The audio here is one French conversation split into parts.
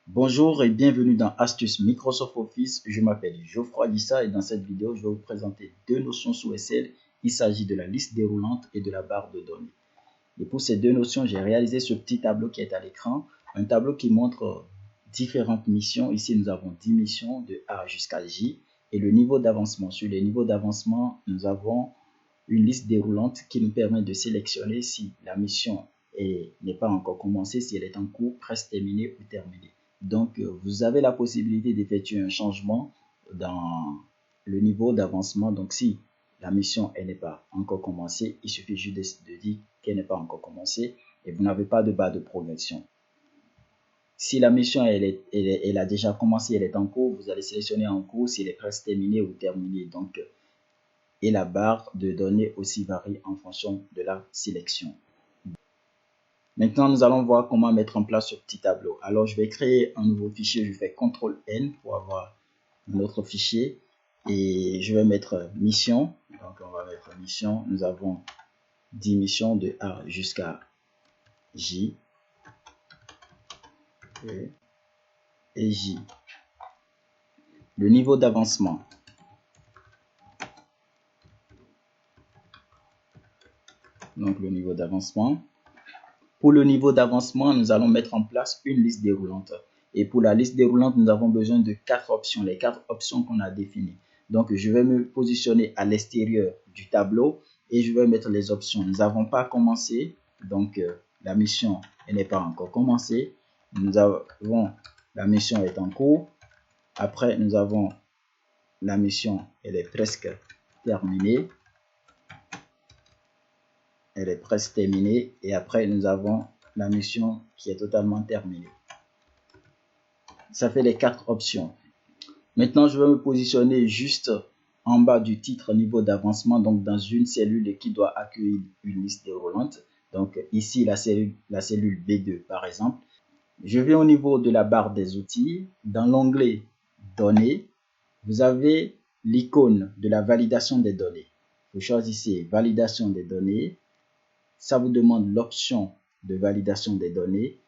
Bonjour et bienvenue dans Astuces Microsoft Office. Je m'appelle Geoffroy Lissa et dans cette vidéo, je vais vous présenter deux notions sous Excel. Il s'agit de la liste déroulante et de la barre de données. Et pour ces deux notions, j'ai réalisé ce petit tableau qui est à l'écran. Un tableau qui montre différentes missions. Ici, nous avons 10 missions de A jusqu'à J. Et le niveau d'avancement. Sur les niveaux d'avancement, nous avons une liste déroulante qui nous permet de sélectionner si la mission n'est pas encore commencée, si elle est en cours, presque terminée ou terminée. Donc, vous avez la possibilité d'effectuer un changement dans le niveau d'avancement. Donc, si la mission n'est pas encore commencée, il suffit juste de dire qu'elle n'est pas encore commencée et vous n'avez pas de barre de progression. Si la mission elle a déjà commencé, elle est en cours, vous allez sélectionner en cours si elle est presque terminée ou terminée. Donc, et la barre de données aussi varie en fonction de la sélection. Maintenant, nous allons voir comment mettre en place ce petit tableau. Alors, je vais créer un nouveau fichier. Je fais CTRL-N pour avoir un autre fichier. Et je vais mettre mission. Donc, on va mettre mission. Nous avons 10 missions de A jusqu'à J. Et J. Le niveau d'avancement. Donc, le niveau d'avancement. Pour le niveau d'avancement, nous allons mettre en place une liste déroulante. Et pour la liste déroulante, nous avons besoin de 4 options, les 4 options qu'on a définies. Donc, je vais me positionner à l'extérieur du tableau et je vais mettre les options. Nous n'avons pas commencé, donc la mission n'est pas encore commencée. Nous avons la mission est en cours. Après, nous avons la mission, elle est presque terminée. Elle est presque terminée et après nous avons la mission qui est totalement terminée. Ça fait les 4 options. Maintenant, je vais me positionner juste en bas du titre niveau d'avancement, donc dans une cellule qui doit accueillir une liste déroulante. Donc ici, la cellule B2 par exemple. Je vais au niveau de la barre des outils. Dans l'onglet Données, vous avez l'icône de la validation des données. Vous choisissez Validation des données. Ça vous demande l'option de validation des données.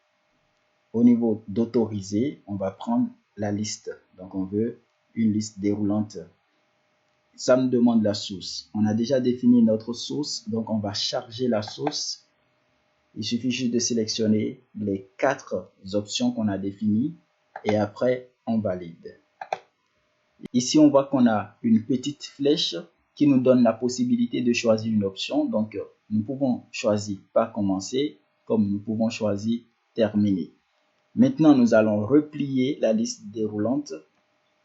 Au niveau d'autoriser, on va prendre la liste. Donc, on veut une liste déroulante. Ça nous demande la source. On a déjà défini notre source, donc on va charger la source. Il suffit juste de sélectionner les 4 options qu'on a définies et après, on valide. Ici, on voit qu'on a une petite flèche qui nous donne la possibilité de choisir une option. Donc, nous pouvons choisir pas commencer, comme nous pouvons choisir terminer. Maintenant, nous allons replier la liste déroulante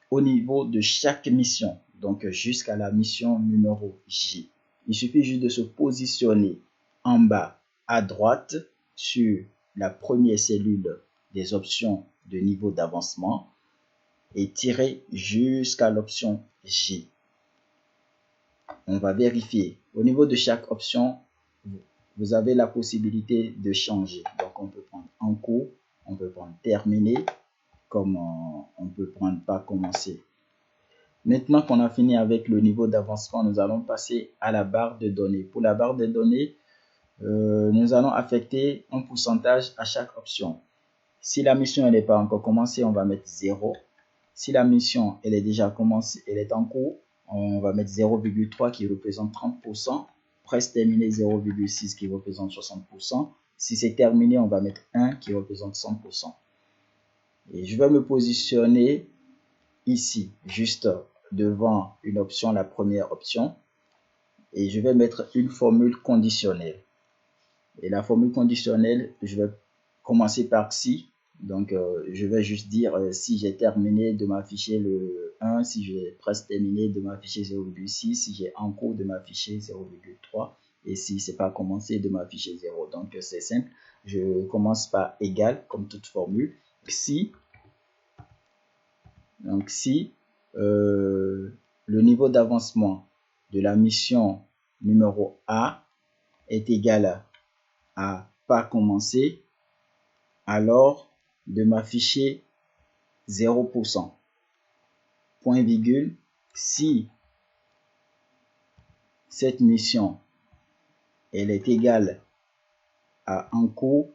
au niveau de chaque mission, donc jusqu'à la mission numéro J. Il suffit juste de se positionner en bas à droite sur la première cellule des options de niveau d'avancement et tirer jusqu'à l'option J. On va vérifier. Au niveau de chaque option, vous avez la possibilité de changer. Donc, on peut prendre en cours, on peut prendre terminé, comme on peut prendre pas commencer. Maintenant qu'on a fini avec le niveau d'avancement, nous allons passer à la barre de données. Pour la barre de données, nous allons affecter un pourcentage à chaque option. Si la mission n'est pas encore commencée, on va mettre 0. Si la mission elle est déjà commencée, elle est en cours, on va mettre 0,3 qui représente 30%, presque terminé 0,6 qui représente 60%. Si c'est terminé, on va mettre 1 qui représente 100%. Et je vais me positionner ici, juste devant une option, la première option, et je vais mettre une formule conditionnelle. Et la formule conditionnelle, je vais commencer par si. Donc, je vais juste dire si j'ai terminé de m'afficher le 1, si j'ai presque terminé de m'afficher 0,6, si j'ai en cours de m'afficher 0,3 et si c'est pas commencé de m'afficher 0. Donc, c'est simple. Je commence par égal comme toute formule. Si le niveau d'avancement de la mission numéro A est égal à pas commencer, alors de m'afficher 0%. Point virgule, si cette mission elle est égale à en cours,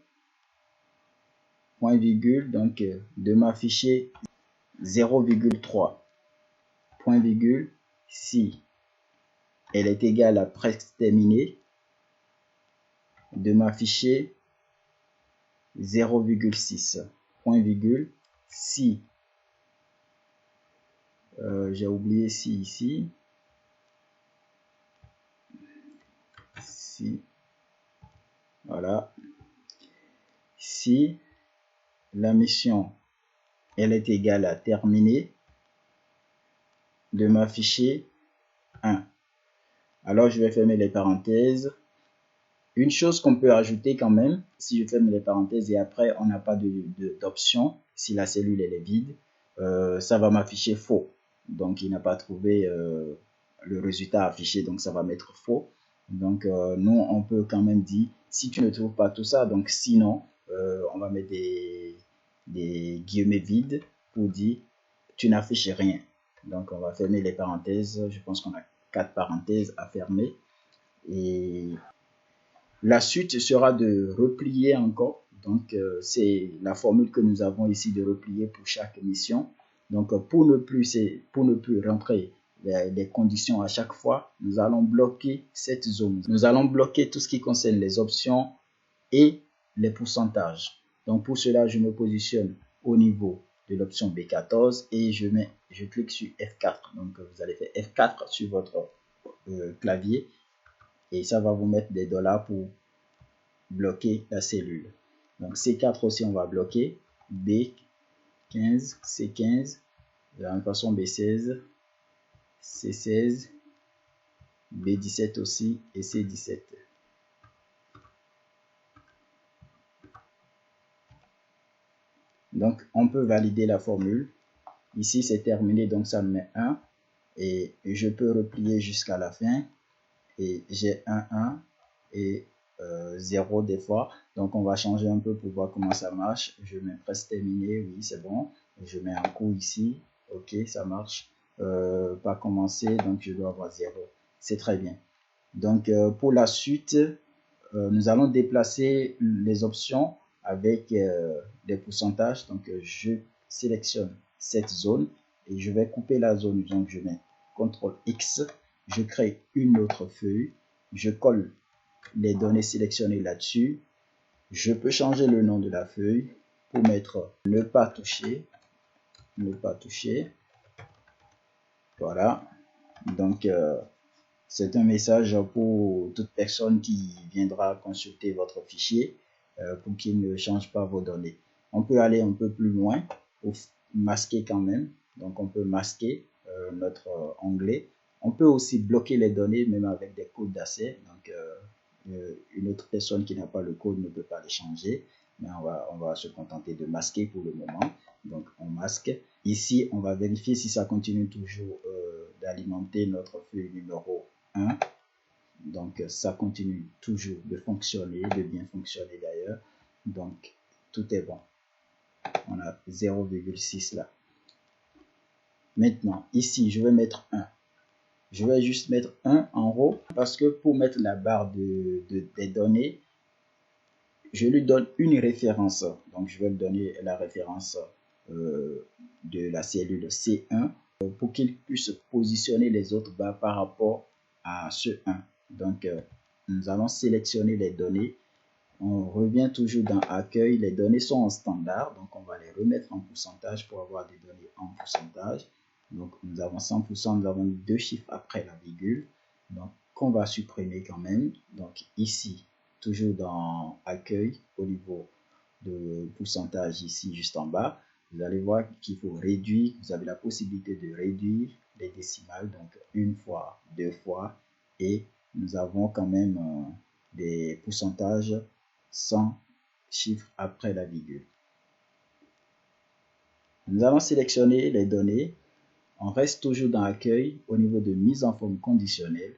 point virgule, donc de m'afficher 0,3, point virgule, si elle est égale à presque terminé, de m'afficher 0,6, point virgule, si, j'ai oublié si ici, si, voilà, si la mission elle est égale à terminer, de m'afficher 1. Alors je vais fermer les parenthèses. Une chose qu'on peut ajouter quand même, si je ferme les parenthèses et après on n'a pas d'option, si la cellule elle est vide, ça va m'afficher faux. Donc il n'a pas trouvé le résultat affiché, donc ça va mettre faux. Donc nous on peut quand même dire, si tu ne trouves pas tout ça, donc sinon on va mettre des guillemets vides pour dire tu n'affiches rien. Donc on va fermer les parenthèses, je pense qu'on a 4 parenthèses à fermer. Et la suite sera de replier encore. Donc c'est la formule que nous avons ici de replier pour chaque mission. Donc pour ne plus rentrer les conditions à chaque fois, nous allons bloquer cette zone. Nous allons bloquer tout ce qui concerne les options et les pourcentages. Donc pour cela, je me positionne au niveau de l'option B14 et je clique sur F4. Donc vous allez faire F4 sur votre clavier et ça va vous mettre des dollars pour bloquer la cellule. Donc C4 aussi on va bloquer, B15, C15, de la même façon B16, C16, B17 aussi et C17. Donc on peut valider la formule. Ici c'est terminé, donc ça me met 1 et je peux replier jusqu'à la fin et j'ai 1, 1 et 0 des fois. Donc on va changer un peu pour voir comment ça marche. Je mets presque terminé, oui c'est bon. Je mets un coup ici, ok ça marche. Pas commencé, donc je dois avoir 0. C'est très bien. Donc pour la suite, nous allons déplacer les options avec des pourcentages. Donc je sélectionne cette zone et je vais couper la zone. Donc je mets CTRL X, je crée une autre feuille, je colle les données sélectionnées là-dessus. Je peux changer le nom de la feuille pour mettre ne pas toucher, ne pas toucher. Voilà. Donc c'est un message pour toute personne qui viendra consulter votre fichier pour qu'il ne change pas vos données. On peut aller un peu plus loin pour masquer quand même. Donc on peut masquer notre onglet. On peut aussi bloquer les données même avec des codes d'accès. Donc une autre personne qui n'a pas le code ne peut pas les changer. Mais on va se contenter de masquer pour le moment. Donc on masque. Ici on va vérifier si ça continue toujours d'alimenter notre feuille numéro 1. Donc ça continue toujours de fonctionner, de bien fonctionner d'ailleurs. Donc tout est bon. On a 0,6 là. Maintenant ici je vais mettre 1. Je vais juste mettre 1 en haut parce que pour mettre la barre des données, je lui donne une référence. Donc je vais lui donner la référence de la cellule C1 pour qu'il puisse positionner les autres barres par rapport à ce 1. Donc nous allons sélectionner les données. On revient toujours dans accueil. Les données sont en standard, donc on va les remettre en pourcentage pour avoir des données en pourcentage. Donc nous avons 100%, nous avons deux chiffres après la virgule, donc qu'on va supprimer quand même. Donc ici, toujours dans accueil, au niveau de pourcentage ici juste en bas, vous allez voir qu'il faut réduire. Vous avez la possibilité de réduire les décimales, donc une fois, deux fois, et nous avons quand même des pourcentages sans chiffre après la virgule. Nous allons sélectionner les données. On reste toujours dans accueil. Au niveau de mise en forme conditionnelle,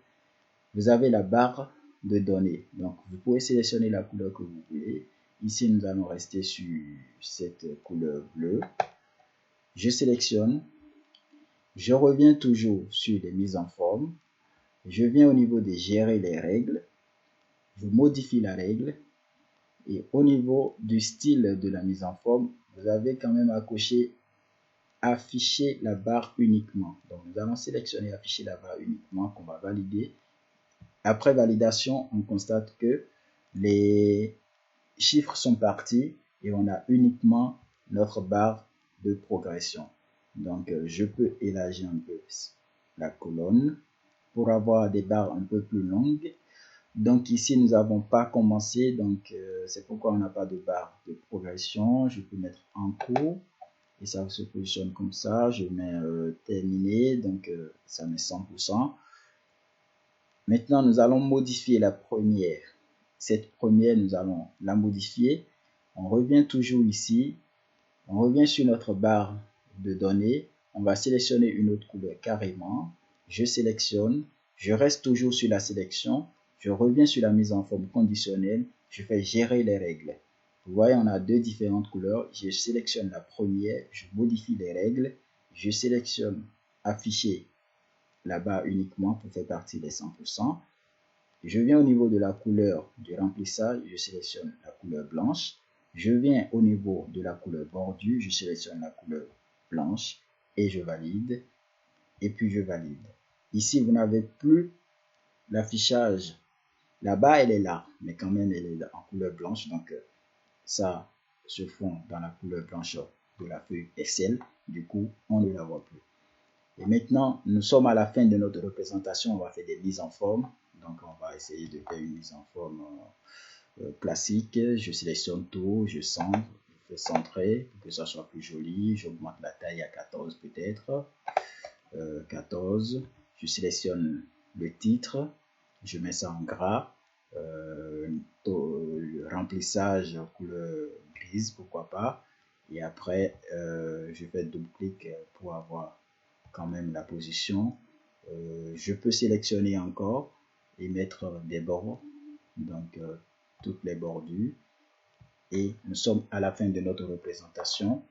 vous avez la barre de données. Donc vous pouvez sélectionner la couleur que vous voulez. Ici nous allons rester sur cette couleur bleue. Je sélectionne. Je reviens toujours sur les mises en forme. Je viens au niveau de gérer les règles. Je modifie la règle. Et au niveau du style de la mise en forme, vous avez quand même à cocher afficher la barre uniquement. Donc nous allons sélectionner afficher la barre uniquement qu'on va valider. Après validation, on constate que les chiffres sont partis et on a uniquement notre barre de progression. Donc je peux élargir un peu la colonne pour avoir des barres un peu plus longues. Donc ici nous n'avons pas commencé, donc c'est pourquoi on n'a pas de barre de progression. Je peux mettre en cours et ça se positionne comme ça. Je mets terminé, donc ça met 100%. Maintenant nous allons modifier la première. Cette première nous allons la modifier. On revient toujours ici, on revient sur notre barre de données, on va sélectionner une autre couleur carrément. Je sélectionne, je reste toujours sur la sélection, je reviens sur la mise en forme conditionnelle, je fais gérer les règles. Vous voyez, on a deux différentes couleurs. Je sélectionne la première, je modifie les règles, je sélectionne afficher la barre uniquement pour faire partie des 100%. Je viens au niveau de la couleur du remplissage, je sélectionne la couleur blanche. Je viens au niveau de la couleur bordure, je sélectionne la couleur blanche et je valide. Et puis je valide. Ici, vous n'avez plus l'affichage. La barre, elle est là, mais quand même, elle est en couleur blanche. Donc, ça se fond dans la couleur blanche de la feuille Excel. Du coup, on ne la voit plus. Et maintenant, nous sommes à la fin de notre représentation. On va faire des mises en forme. Donc, on va essayer de faire une mise en forme classique. Je sélectionne tout, je centre, je fais centrer pour que ça soit plus joli. J'augmente la taille à 14 peut-être. 14. Je sélectionne le titre. Je mets ça en gras. Le remplissage couleur grise, pourquoi pas. Et après, je fais double-clic pour avoir quand même la position. Je peux sélectionner encore et mettre des bords, donc toutes les bordures, et nous sommes à la fin de notre représentation.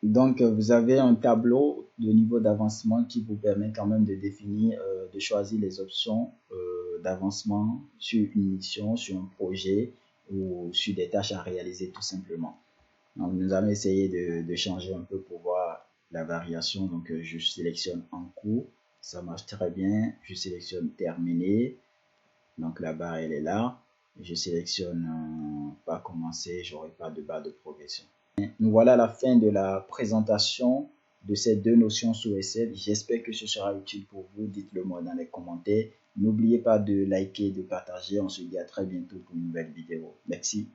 Donc vous avez un tableau de niveau d'avancement qui vous permet quand même de définir, de choisir les options d'avancement sur une mission, sur un projet ou sur des tâches à réaliser tout simplement. Donc nous allons essayer de changer un peu pour voir la variation. Donc je sélectionne en cours, ça marche très bien. Je sélectionne terminé, donc la barre elle est là. Je sélectionne pas commencer, j'aurai pas de barre de progression. Nous voilà à la fin de la présentation de ces deux notions sous Excel. J'espère que ce sera utile pour vous. Dites-le moi dans les commentaires. N'oubliez pas de liker, de partager. On se dit à très bientôt pour une nouvelle vidéo. Merci.